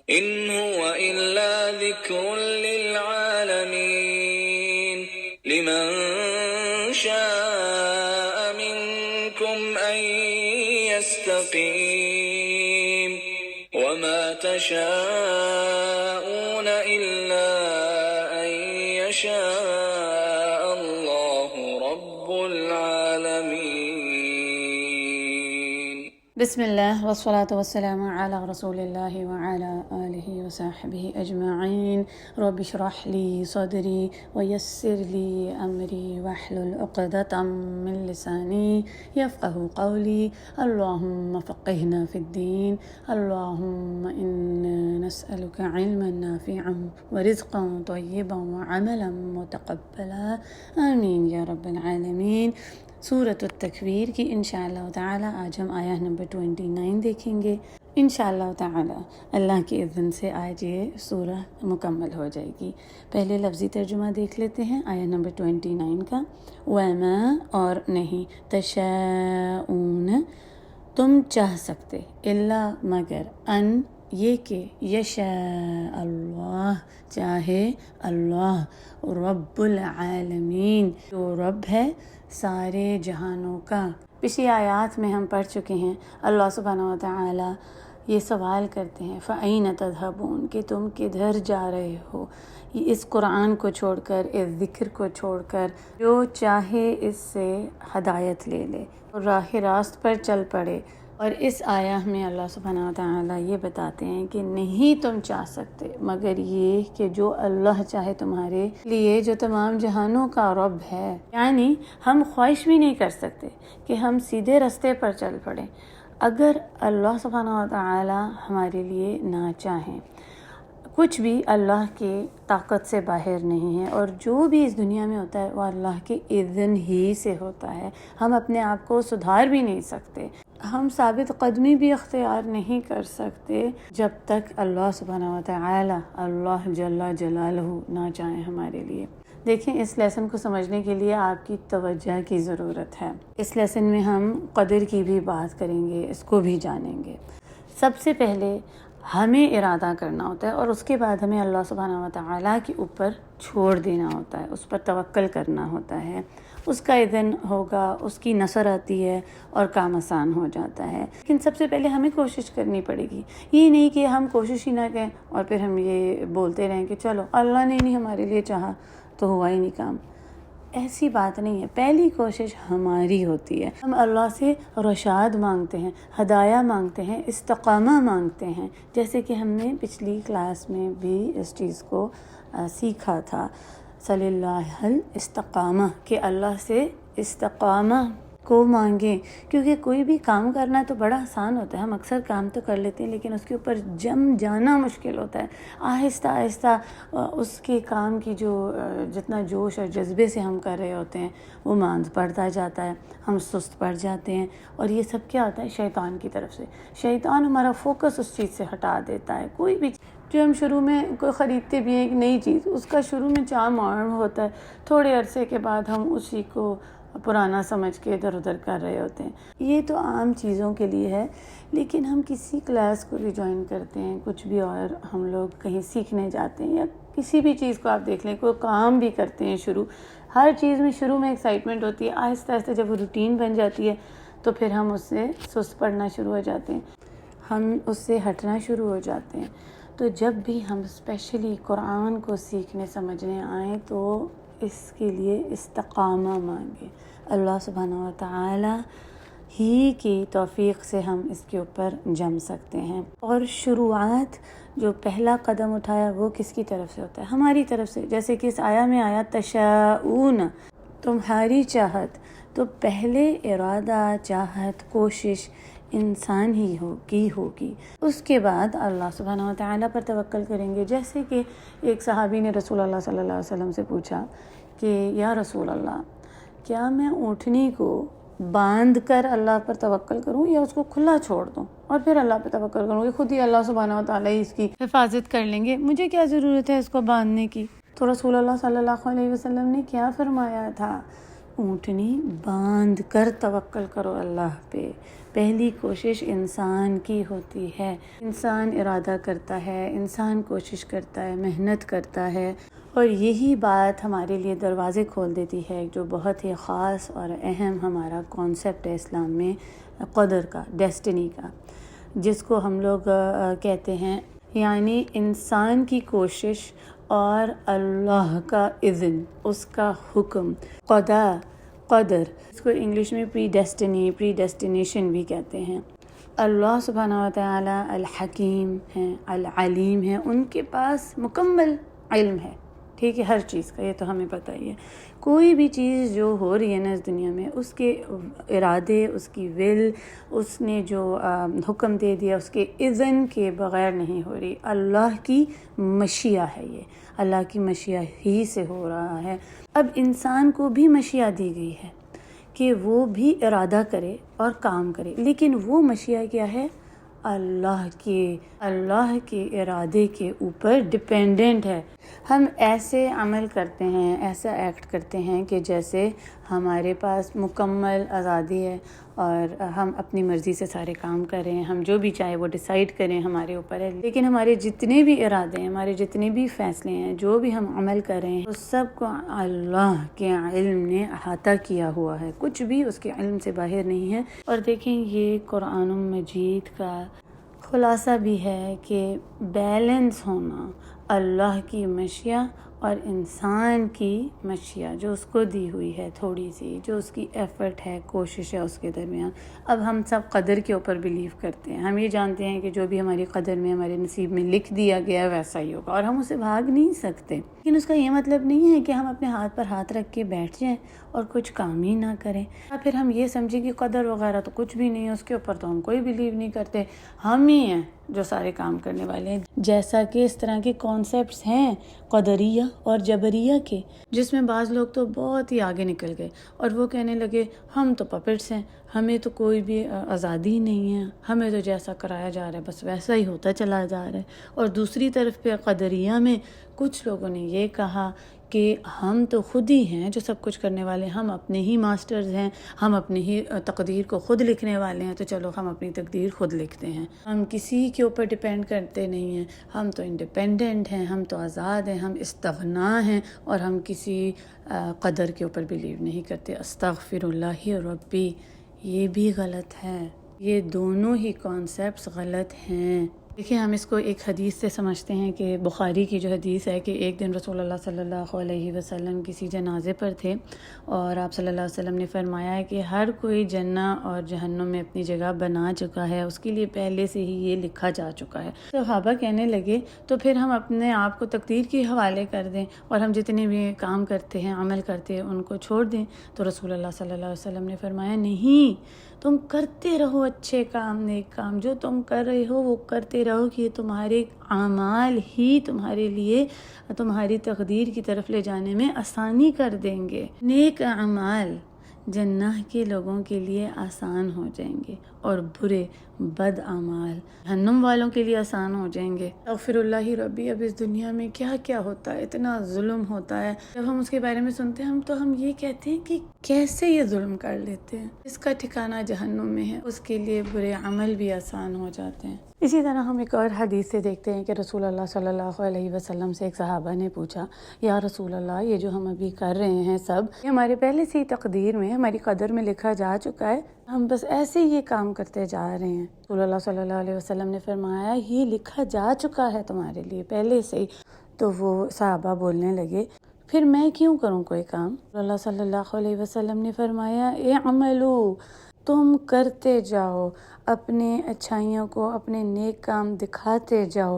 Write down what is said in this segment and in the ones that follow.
إن هو إلا ذكر للعالمين لمن شاء منكم أن يستقيم وما تشاءون إلا أن يشاء الله رب العالمين. بسم اللہ والصلاة والسلام علی رسول اللہ وعلی آلہ وصحبہ اجمعین. رب اشرح لی صدری ویسر لی امری واحلل عقدۃ من لسانی یفقہوا قولی. اللہم فقہنا فی الدین. اللہم انا نسألک علما نافعا ورزقا طیبا وعملا متقبلا آمین یا رب العالمین. سورۃ التکویر کی انشاءاللہ تعالی آج ہم آیہ نمبر 29 دیکھیں گے. انشاءاللہ تعالی اللہ کے اذن سے آج یہ سورہ مکمل ہو جائے گی. پہلے لفظی ترجمہ دیکھ لیتے ہیں آیہ نمبر 29 کا. وما اور نہیں، تشاءون تم چاہ سکتے، الا مگر، ان یہ کہ یشاء اللہ چاہے اللہ، رب العالمین جو رب ہے سارے جہانوں کا. پچھلی آیات میں ہم پڑھ چکے ہیں اللہ سبحانہ وتعالی یہ سوال کرتے ہیں فَأَيْنَ تَذْهَبُونَ کہ تم کدھر جا رہے ہو، اس قرآن کو چھوڑ کر، اس ذکر کو چھوڑ کر. جو چاہے اس سے ہدایت لے لے اور راہ راست پر چل پڑے. اور اس آیہ میں اللہ سبحانہ وتعالی یہ بتاتے ہیں کہ نہیں تم چاہ سکتے مگر یہ کہ جو اللہ چاہے تمہارے لیے، جو تمام جہانوں کا رب ہے. یعنی ہم خواہش بھی نہیں کر سکتے کہ ہم سیدھے رستے پر چل پڑیں اگر اللہ سبحانہ وتعالی ہمارے لیے نہ چاہیں. کچھ بھی اللہ کی طاقت سے باہر نہیں ہے، اور جو بھی اس دنیا میں ہوتا ہے وہ اللہ کے اذن ہی سے ہوتا ہے. ہم اپنے آپ کو سدھار بھی نہیں سکتے، ہم ثابت قدمی بھی اختیار نہیں کر سکتے جب تک اللہ سبحانہ وتعالی، اللہ جل جلالہ نہ چاہیں ہمارے لیے. دیکھیں اس لیسن کو سمجھنے کے لیے آپ کی توجہ کی ضرورت ہے. اس لیسن میں ہم قدر کی بھی بات کریں گے، اس کو بھی جانیں گے. سب سے پہلے ہمیں ارادہ کرنا ہوتا ہے اور اس کے بعد ہمیں اللہ سبحانہ وتعالی کے اوپر چھوڑ دینا ہوتا ہے، اس پر توکل کرنا ہوتا ہے. اس کا اذن ہوگا، اس کی نصر آتی ہے اور کام آسان ہو جاتا ہے. لیکن سب سے پہلے ہمیں کوشش کرنی پڑے گی. یہ نہیں کہ ہم کوشش ہی نہ کریں اور پھر ہم یہ بولتے رہیں کہ چلو اللہ نے نہیں ہمارے لیے چاہا تو ہوا ہی نہیں کام. ایسی بات نہیں ہے. پہلی کوشش ہماری ہوتی ہے. ہم اللہ سے رشاد مانگتے ہیں، ہدایہ مانگتے ہیں، استقامہ مانگتے ہیں. جیسے کہ ہم نے پچھلی کلاس میں بھی اس چیز کو سیکھا تھا، صلی اللہ الاستقامہ، کہ اللہ سے استقامہ کو مانگیں. کیونکہ کوئی بھی کام کرنا تو بڑا آسان ہوتا ہے، ہم اکثر کام تو کر لیتے ہیں لیکن اس کے اوپر جم جانا مشکل ہوتا ہے. آہستہ آہستہ اس کے کام کی جو جتنا جوش اور جذبے سے ہم کر رہے ہوتے ہیں وہ ماند پڑتا جاتا ہے، ہم سست پڑ جاتے ہیں. اور یہ سب کیا ہوتا ہے؟ شیطان کی طرف سے. شیطان ہمارا فوکس اس چیز سے ہٹا دیتا ہے. کوئی بھی جو ہم شروع میں کوئی خریدتے بھی ہیں ایک نئی چیز، اس کا شروع میں چارم ہوتا ہے، تھوڑے عرصے کے بعد ہم اسی کو پرانا سمجھ کے ادھر ادھر کر رہے ہوتے ہیں. یہ تو عام چیزوں کے لیے ہے. لیکن ہم کسی کلاس کو بھی جوائن کرتے ہیں، کچھ بھی اور ہم لوگ کہیں سیکھنے جاتے ہیں، یا کسی بھی چیز کو آپ دیکھ لیں، کوئی کام بھی کرتے ہیں شروع، ہر چیز میں شروع میں ایکسائٹمنٹ ہوتی ہے. آہستہ آہستہ جب وہ روٹین بن جاتی ہے تو پھر ہم اس سے سست پڑنا شروع ہو جاتے ہیں، ہم اس سے ہٹنا شروع ہو جاتے ہیں. تو جب بھی ہم اسپیشلی قرآن کو سیکھنے سمجھنے آئیں تو اس کے لیے استقامہ مانگیں. اللہ سبحانہ وتعالی ہی کی توفیق سے ہم اس کے اوپر جم سکتے ہیں. اور شروعات جو پہلا قدم اٹھایا وہ کس کی طرف سے ہوتا ہے؟ ہماری طرف سے. جیسے کہ اس آیہ میں آیا تشاؤون، تمہاری چاہت. تو پہلے ارادہ، چاہت، کوشش انسان ہی ہوگی. اس کے بعد اللہ سبحانہ وتعالی پر توکل کریں گے. جیسے کہ ایک صحابی نے رسول اللہ صلی اللہ علیہ وسلم سے پوچھا کہ یا رسول اللہ، کیا میں اونٹنی کو باندھ کر اللہ پر توکل کروں یا اس کو کھلا چھوڑ دوں اور پھر اللہ پر توکل کروں کہ خود ہی اللہ سبحانہ وتعالی اس کی حفاظت کر لیں گے، مجھے کیا ضرورت ہے اس کو باندھنے کی؟ تو رسول اللہ صلی اللہ علیہ وسلم نے کیا فرمایا تھا اونٹنی باندھ کر توکل کرو اللہ پہ۔ پہلی کوشش انسان کی ہوتی ہے، انسان ارادہ کرتا ہے، انسان کوشش کرتا ہے، محنت کرتا ہے، اور یہی بات ہمارے لیے دروازے کھول دیتی ہے جو بہت ہی خاص اور اہم ہمارا کانسیپٹ ہے اسلام میں، قدر کا، ڈیسٹنی کا، جس کو ہم لوگ کہتے ہیں، یعنی انسان کی کوشش اور اللہ کا اذن، اس کا حکم، قدر، اس کو انگلش میں پری ڈیسٹینیشن بھی کہتے ہیں۔ اللہ سبحانہ و تعالی الحکیم ہیں، العلیم ہیں، ان کے پاس مکمل علم ہے، ٹھیک ہے، ہر چیز کا، یہ تو ہمیں پتہ ہی ہے۔ کوئی بھی چیز جو ہو رہی ہے نا اس دنیا میں، اس کے ارادے، اس کی ول، اس نے جو حکم دے دیا، اس کے اذن کے بغیر نہیں ہو رہی۔ اللہ کی مشیہ ہے، یہ اللہ کی مشیہ ہی سے ہو رہا ہے۔ اب انسان کو بھی مشیہ دی گئی ہے کہ وہ بھی ارادہ کرے اور کام کرے، لیکن وہ مشیہ کیا ہے؟ اللہ کے ارادے کے اوپر ڈیپینڈنٹ ہے۔ ہم ایسے عمل کرتے ہیں، ایسا ایکٹ کرتے ہیں کہ جیسے ہمارے پاس مکمل آزادی ہے اور ہم اپنی مرضی سے سارے کام کریں، ہم جو بھی چاہے وہ ڈیسائیڈ کریں، ہمارے اوپر ہے۔ لیکن ہمارے جتنے بھی ارادے ہیں، ہمارے جتنے بھی فیصلے ہیں، جو بھی ہم عمل کر رہے ہیں، اس سب کو اللہ کے علم نے احاطہ کیا ہوا ہے، کچھ بھی اس کے علم سے باہر نہیں ہے۔ اور دیکھیں، یہ قرآن مجید کا خلاصہ بھی ہے کہ بیلنس ہونا اللہ کی مشیہ اور انسان کی مشیہ جو اس کو دی ہوئی ہے، تھوڑی سی جو اس کی ایفرٹ ہے، کوشش ہے، اس کے درمیان۔ اب ہم سب قدر کے اوپر بلیو کرتے ہیں، ہم یہ جانتے ہیں کہ جو بھی ہماری قدر میں، ہمارے نصیب میں لکھ دیا گیا ہے ویسا ہی ہوگا، اور ہم اسے بھاگ نہیں سکتے۔ لیکن اس کا یہ مطلب نہیں ہے کہ ہم اپنے ہاتھ پر ہاتھ رکھ کے بیٹھ جائیں اور کچھ کام ہی نہ کریں، یا پھر ہم یہ سمجھیں کہ قدر وغیرہ تو کچھ بھی نہیں ہے، اس کے اوپر تو ہم کوئی بلیو نہیں کرتے، ہم ہی ہیں جو سارے کام کرنے والے ہیں۔ جیسا کہ اس طرح کے کانسیپٹس ہیں قدریہ اور جبریہ کے، جس میں بعض لوگ تو بہت ہی آگے نکل گئے اور وہ کہنے لگے ہم تو پپٹس ہیں، ہمیں تو کوئی بھی آزادی نہیں ہے، ہمیں تو جیسا کرایا جا رہا ہے بس ویسا ہی ہوتا چلا جا رہا ہے۔ اور دوسری طرف پہ قدریہ میں کچھ لوگوں نے یہ کہا کہ ہم تو خود ہی ہیں جو سب کچھ کرنے والے ہیں، ہم اپنے ہی ماسٹرز ہیں، ہم اپنی ہی تقدیر کو خود لکھنے والے ہیں، تو چلو ہم اپنی تقدیر خود لکھتے ہیں، ہم کسی کے اوپر ڈیپینڈ کرتے نہیں ہیں، ہم تو انڈیپینڈنٹ ہیں، ہم تو آزاد ہیں، ہم استغنا ہیں، اور ہم کسی قدر کے اوپر بلیو نہیں کرتے۔ استغفر اللہ ربی، یہ بھی غلط ہے، یہ دونوں ہی کانسیپٹس غلط ہیں۔ دیکھیں، ہم اس کو ایک حدیث سے سمجھتے ہیں کہ بخاری کی جو حدیث ہے کہ ایک دن رسول اللہ صلی اللہ علیہ وسلم کسی جنازے پر تھے، اور آپ صلی اللہ علیہ وسلم نے فرمایا ہے کہ ہر کوئی جنت اور جہنم میں اپنی جگہ بنا چکا ہے، اس کے لیے پہلے سے ہی یہ لکھا جا چکا ہے۔ صحابہ کہنے لگے تو پھر ہم اپنے آپ کو تقدیر کے حوالے کر دیں اور ہم جتنے بھی کام کرتے ہیں، عمل کرتے ہیں، ان کو چھوڑ دیں۔ تو رسول اللہ صلی اللہ علیہ وسلم نے فرمایا نہیں، تم کرتے رہو اچھے کام، نیک کام، جو تم کر رہے ہو وہ کرتے رہو، کہ تمہارے اعمال ہی تمہارے لیے تمہاری تقدیر کی طرف لے جانے میں آسانی کر دیں گے۔ نیک اعمال جنہ کے لوگوں کے لیے آسان ہو جائیں گے، اور برے بد اعمال جہنم والوں کے لیے آسان ہو جائیں گے۔ اغفر اللہ ربی، اب اس دنیا میں کیا کیا ہوتا ہے، اتنا ظلم ہوتا ہے، جب ہم اس کے بارے میں سنتے ہیں تو ہم یہ کہتے ہیں کہ کیسے یہ ظلم کر لیتے ہیں، اس کا ٹھکانہ جہنم میں ہے، اس کے لیے برے عمل بھی آسان ہو جاتے ہیں۔ اسی طرح ہم ایک اور حدیث سے دیکھتے ہیں کہ رسول اللہ صلی اللہ علیہ وسلم سے ایک صحابہ نے پوچھا، یا رسول اللہ، یہ جو ہم ابھی کر رہے ہیں سب، یہ ہمارے پہلے سے ہی تقدیر میں، ہماری قدر میں لکھا جا چکا ہے، ہم بس ایسے یہ کام کرتے جا رہے ہیں؟ رسول اللہ صلی اللہ علیہ وسلم نے فرمایا، یہ لکھا جا چکا ہے تمہارے لیے پہلے سے ہی۔ تو وہ صحابہ بولنے لگے، پھر میں کیوں کروں کوئی کام؟ رسول اللہ صلی اللہ علیہ وسلم نے فرمایا، اعملوا، تم کرتے جاؤ، اپنے اچھائیوں کو، اپنے نیک کام دکھاتے جاؤ،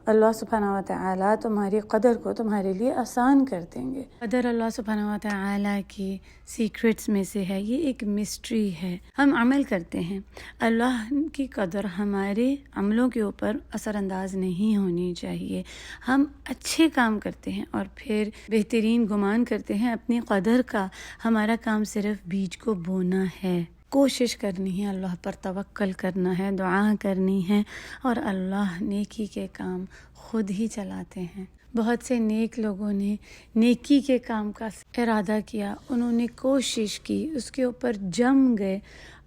اللہ سبحانہ و تعالیٰ تمہاری قدر کو تمہارے لیے آسان کر دیں گے۔ قدر اللہ سبحانہ و تعالیٰ کی سیکرٹس میں سے ہے، یہ ایک مسٹری ہے۔ ہم عمل کرتے ہیں، اللہ کی قدر ہمارے عملوں کے اوپر اثر انداز نہیں ہونی چاہیے۔ ہم اچھے کام کرتے ہیں اور پھر بہترین گمان کرتے ہیں اپنی قدر کا، ہمارا کام صرف بیج کو بونا ہے، کوشش کرنی ہے، اللہ پر توکل کرنا ہے، دعا کرنی ہے، اور اللہ نیکی کے کام خود ہی چلاتے ہیں۔ بہت سے نیک لوگوں نے نیکی کے کام کا ارادہ کیا، انہوں نے کوشش کی، اس کے اوپر جم گئے،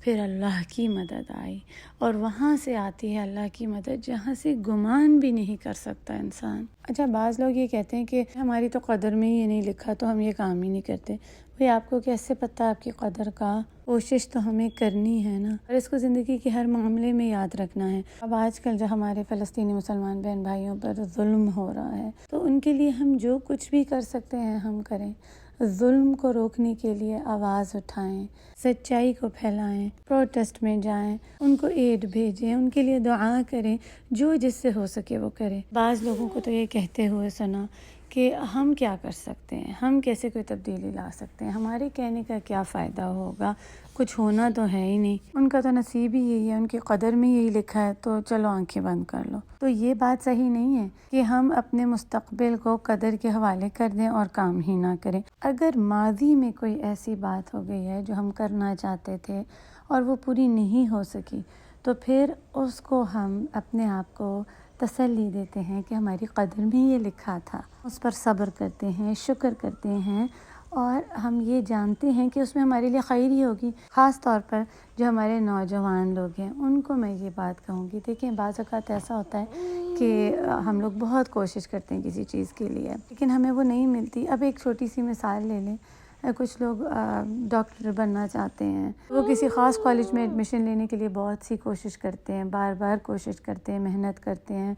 پھر اللہ کی مدد آئی، اور وہاں سے آتی ہے اللہ کی مدد جہاں سے گمان بھی نہیں کر سکتا انسان۔ اچھا، بعض لوگ یہ کہتے ہیں کہ ہماری تو قدر میں ہی یہ نہیں لکھا تو ہم یہ کام ہی نہیں کرتے۔ بھئی آپ کو کیسے پتہ آپ کی قدر کا؟ کوشش تو ہمیں کرنی ہے نا، اور اس کو زندگی کے ہر معاملے میں یاد رکھنا ہے۔ اب آج کل جو ہمارے فلسطینی مسلمان بہن بھائیوں پر ظلم ہو رہا ہے تو ان کے لیے ہم جو کچھ بھی کر سکتے ہیں ہم کریں۔ ظلم کو روکنے کے لیے آواز اٹھائیں، سچائی کو پھیلائیں، پروٹیسٹ میں جائیں، ان کو ایڈ بھیجیں، ان کے لیے دعا کریں، جو جس سے ہو سکے وہ کریں۔ بعض لوگوں کو تو یہ کہتے ہوئے سنا کہ ہم کیا کر سکتے ہیں، ہم کیسے کوئی تبدیلی لا سکتے ہیں، ہمارے کہنے کا کیا فائدہ ہوگا، کچھ ہونا تو ہے ہی نہیں، ان کا تو نصیب ہی یہی ہے، ان کی قدر میں یہی لکھا ہے، تو چلو آنکھیں بند کر لو۔ تو یہ بات صحیح نہیں ہے کہ ہم اپنے مستقبل کو قدر کے حوالے کر دیں اور کام ہی نہ کریں۔ اگر ماضی میں کوئی ایسی بات ہو گئی ہے جو ہم کرنا چاہتے تھے اور وہ پوری نہیں ہو سکی، تو پھر اس کو ہم اپنے آپ کو تسلی دیتے ہیں کہ ہماری قدر میں یہ لکھا تھا، اس پر صبر کرتے ہیں، شکر کرتے ہیں، اور ہم یہ جانتے ہیں کہ اس میں ہمارے لیے خیر ہی ہوگی۔ خاص طور پر جو ہمارے نوجوان لوگ ہیں ان کو میں یہ بات کہوں گی، دیکھیں بعض اوقات ایسا ہوتا ہے کہ ہم لوگ بہت کوشش کرتے ہیں کسی چیز کے لیے لیکن ہمیں وہ نہیں ملتی۔ اب ایک چھوٹی سی مثال لے لیں، کچھ لوگ ڈاکٹر بننا چاہتے ہیں، وہ کسی خاص کالج میں ایڈمیشن لینے کے لیے بہت سی کوشش کرتے ہیں، بار بار کوشش کرتے ہیں، محنت کرتے ہیں،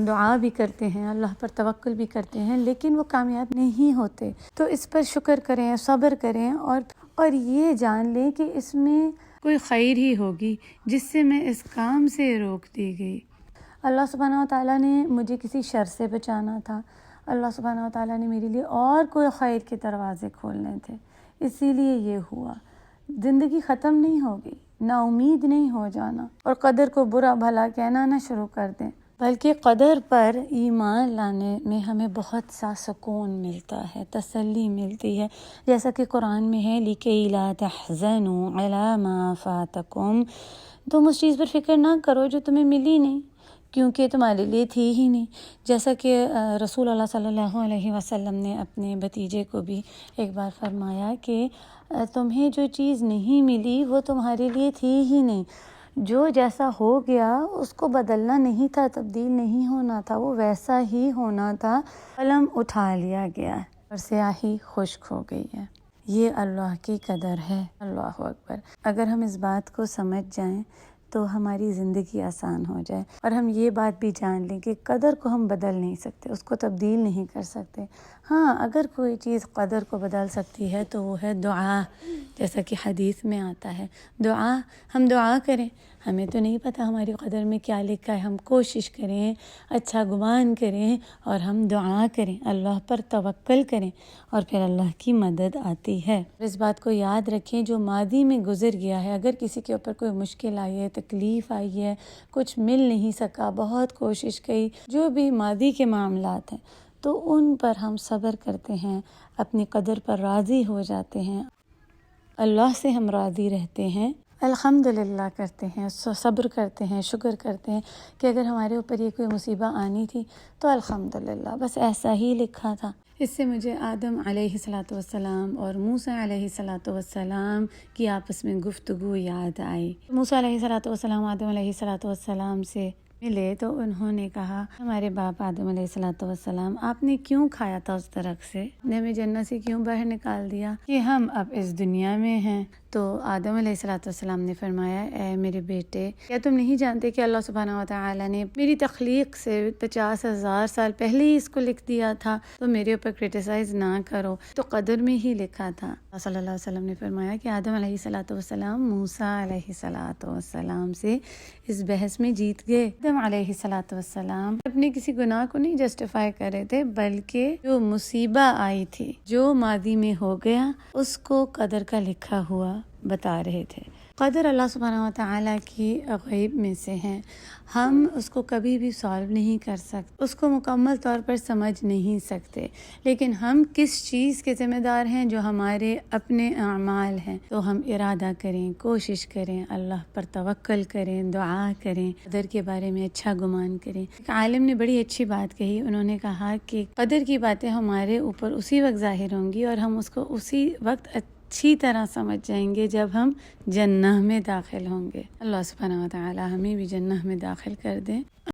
دعا بھی کرتے ہیں، اللہ پر توکل بھی کرتے ہیں، لیکن وہ کامیاب نہیں ہوتے۔ تو اس پر شکر کریں، صبر کریں، اور یہ جان لیں کہ اس میں کوئی خیر ہی ہوگی جس سے میں اس کام سے روک دی گئی۔ اللہ سبحانہ و تعالیٰ نے مجھے کسی شر سے بچانا تھا، اللہ سبحانہ و تعالیٰ نے میرے لیے اور کوئی خیر کے دروازے کھولنے تھے، اسی لیے یہ ہوا۔ زندگی ختم نہیں ہوگی، نا امید نہیں ہو جانا، اور قدر کو برا بھلا کہنا نہ شروع کر دیں، بلکہ قدر پر ایمان لانے میں ہمیں بہت سا سکون ملتا ہے، تسلی ملتی ہے، جیسا کہ قرآن میں ہے لِكَيْ لَا تَحْزَنُوا عَلَى مَا فَاتَكُمْ، تم اس چیز پر فکر نہ کرو جو تمہیں ملی نہیں، کیونکہ تمہارے لیے تھی ہی نہیں۔ جیسا کہ رسول اللہ صلی اللہ علیہ وسلم نے اپنے بھتیجے کو بھی ایک بار فرمایا کہ تمہیں جو چیز نہیں ملی وہ تمہارے لیے تھی ہی نہیں، جو جیسا ہو گیا اس کو بدلنا نہیں تھا، تبدیل نہیں ہونا تھا، وہ ویسا ہی ہونا تھا، قلم اٹھا لیا گیا اور سیاہی خشک ہو گئی ہے۔ یہ اللہ کی قدر ہے۔ اللہ اکبر۔ اگر ہم اس بات کو سمجھ جائیں تو ہماری زندگی آسان ہو جائے، اور ہم یہ بات بھی جان لیں کہ قدر کو ہم بدل نہیں سکتے، اس کو تبدیل نہیں کر سکتے۔ ہاں، اگر کوئی چیز قدر کو بدل سکتی ہے تو وہ ہے دعا، جیسا کہ حدیث میں آتا ہے دعا۔ ہم دعا کریں، ہمیں تو نہیں پتہ ہماری قدر میں کیا لکھا ہے، ہم کوشش کریں، اچھا گمان کریں، اور ہم دعا کریں، اللہ پر توکل کریں، اور پھر اللہ کی مدد آتی ہے۔ اس بات کو یاد رکھیں، جو ماضی میں گزر گیا ہے، اگر کسی کے اوپر کوئی مشکل آئی ہے، تکلیف آئی ہے، کچھ مل نہیں سکا، بہت کوشش کی، جو بھی ماضی کے معاملات ہیں، تو ان پر ہم صبر کرتے ہیں، اپنی قدر پر راضی ہو جاتے ہیں، اللہ سے ہم راضی رہتے ہیں، الحمدللہ کرتے ہیں، صبر کرتے ہیں، شکر کرتے ہیں کہ اگر ہمارے اوپر یہ کوئی مصیبت آنی تھی تو الحمدللہ بس ایسا ہی لکھا تھا۔ اس سے مجھے آدم علیہ السلام اور موسیٰ علیہ السلام کی آپس میں گفتگو یاد آئی۔ موسیٰ علیہ السلام آدم علیہ السلام سے ملے تو انہوں نے کہا، ہمارے باپ آدم علیہ السلام، آپ نے کیوں کھایا تھا اس درخت سے، نے ہمیں جنت سے کیوں باہر نکال دیا کہ ہم اب اس دنیا میں ہیں؟ تو آدم علیہ السلام نے فرمایا، اے میرے بیٹے، کیا تم نہیں جانتے کہ اللہ سبحانہ و تعالیٰ نے میری تخلیق سے 50,000 سال پہلے ہی اس کو لکھ دیا تھا، تو میرے اوپر کرٹیسائز نہ کرو، تو قدر میں ہی لکھا تھا۔ صلی اللہ علیہ وسلم نے فرمایا کہ آدم علیہ السلام موسیٰ علیہ السلام سے اس بحث میں جیت گئے۔ آدم علیہ السلام اپنے کسی گناہ کو نہیں جسٹیفائی کر رہے تھے، بلکہ جو مصیبت آئی تھی، جو ماضی میں ہو گیا، اس کو قدر کا لکھا ہوا بتا رہے تھے۔ قدر اللہ سبحانہ و تعالیٰ کی غیب میں سے ہیں، ہم اس کو کبھی بھی سالو نہیں کر سکتے، اس کو مکمل طور پر سمجھ نہیں سکتے، لیکن ہم کس چیز کے ذمہ دار ہیں؟ جو ہمارے اپنے اعمال ہیں۔ تو ہم ارادہ کریں، کوشش کریں، اللہ پر توکل کریں، دعا کریں، قدر کے بارے میں اچھا گمان کریں۔ ایک عالم نے بڑی اچھی بات کہی، انہوں نے کہا کہ قدر کی باتیں ہمارے اوپر اسی وقت ظاہر ہوں گی اور ہم اس کو اسی وقت اچھی طرح سمجھ جائیں گے جب ہم جنہ میں داخل ہوں گے۔ اللہ سبحانہ و تعالی ہمیں بھی جنہ میں داخل کر دیں۔